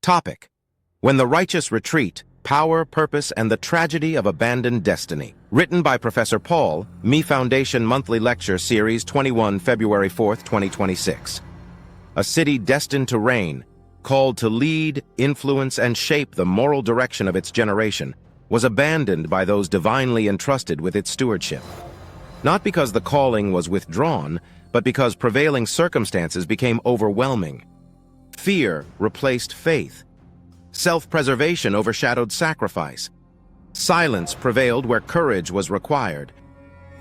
Topic: When the Righteous Retreat, Power, Purpose, and the Tragedy of Abandoned Destiny. Written by Professor Paul, Me Foundation Monthly Lecture Series 21, February 4, 2026. A city destined to reign, called to lead, influence, and shape the moral direction of its generation, was abandoned by those divinely entrusted with its stewardship. Not because the calling was withdrawn, but because prevailing circumstances became overwhelming. Fear replaced faith. Self-preservation overshadowed sacrifice. Silence prevailed where courage was required.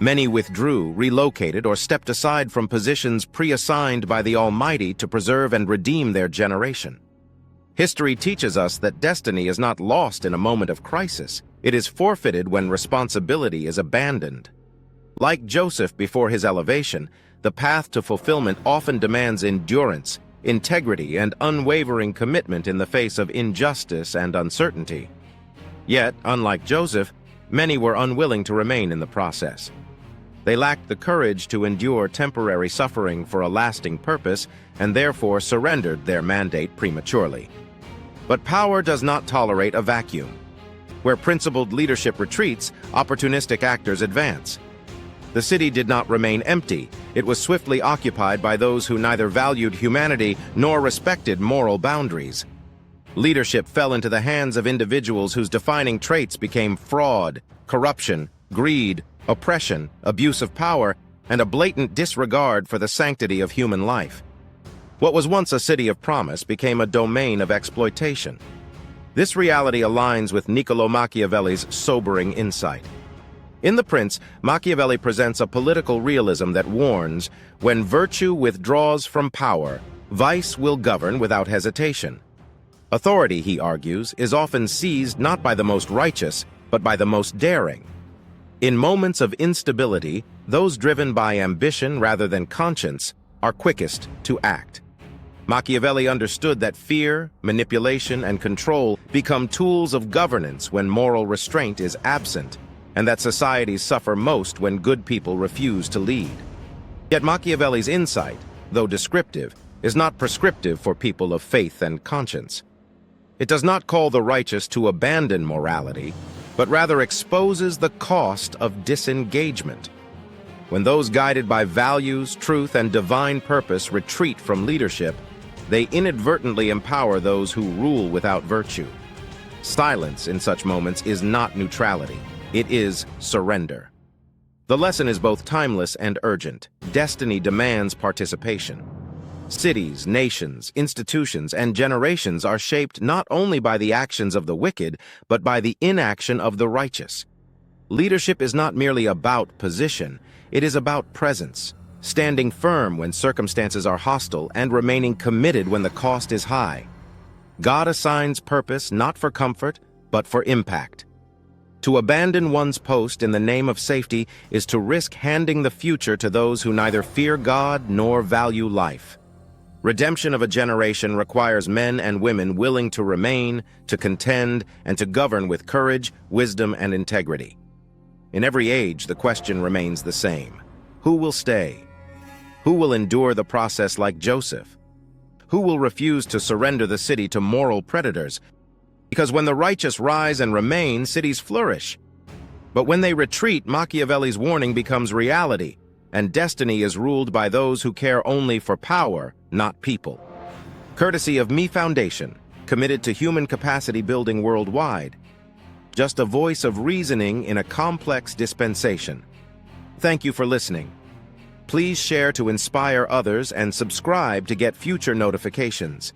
Many withdrew, relocated, or stepped aside from positions pre-assigned by the Almighty to preserve and redeem their generation. History teaches us that destiny is not lost in a moment of crisis. It is forfeited when responsibility is abandoned. Like Joseph before his elevation, the path to fulfillment often demands endurance, integrity, and unwavering commitment in the face of injustice and uncertainty. Yet, unlike Joseph, many were unwilling to remain in the process. They lacked the courage to endure temporary suffering for a lasting purpose and therefore surrendered their mandate prematurely. But power does not tolerate a vacuum. Where principled leadership retreats, opportunistic actors advance. The city did not remain empty. It was swiftly occupied by those who neither valued humanity nor respected moral boundaries. Leadership fell into the hands of individuals whose defining traits became fraud, corruption, greed, oppression, abuse of power, and a blatant disregard for the sanctity of human life. What was once a city of promise became a domain of exploitation. This reality aligns with Niccolò Machiavelli's sobering insight. In The Prince, Machiavelli presents a political realism that warns, when virtue withdraws from power, vice will govern without hesitation. Authority, he argues, is often seized not by the most righteous, but by the most daring. In moments of instability, those driven by ambition rather than conscience are quickest to act. Machiavelli understood that fear, manipulation, and control become tools of governance when moral restraint is absent, and that societies suffer most when good people refuse to lead. Yet Machiavelli's insight, though descriptive, is not prescriptive for people of faith and conscience. It does not call the righteous to abandon morality, but rather exposes the cost of disengagement. When those guided by values, truth, and divine purpose retreat from leadership, they inadvertently empower those who rule without virtue. Silence in such moments is not neutrality. It is surrender. The lesson is both timeless and urgent. Destiny demands participation. Cities, nations, institutions, and generations are shaped not only by the actions of the wicked, but by the inaction of the righteous. Leadership is not merely about position, it is about presence, standing firm when circumstances are hostile and remaining committed when the cost is high. God assigns purpose not for comfort, but for impact. To abandon one's post in the name of safety is to risk handing the future to those who neither fear God nor value life. Redemption of a generation requires men and women willing to remain, to contend, and to govern with courage, wisdom, and integrity. In every age, the question remains the same. Who will stay? Who will endure the process like Joseph? Who will refuse to surrender the city to moral predators? Because when the righteous rise and remain, cities flourish. But when they retreat, Machiavelli's warning becomes reality, and destiny is ruled by those who care only for power, not people. Courtesy of Me Foundation, committed to human capacity building worldwide. Just a voice of reasoning in a complex dispensation. Thank you for listening. Please share to inspire others and subscribe to get future notifications.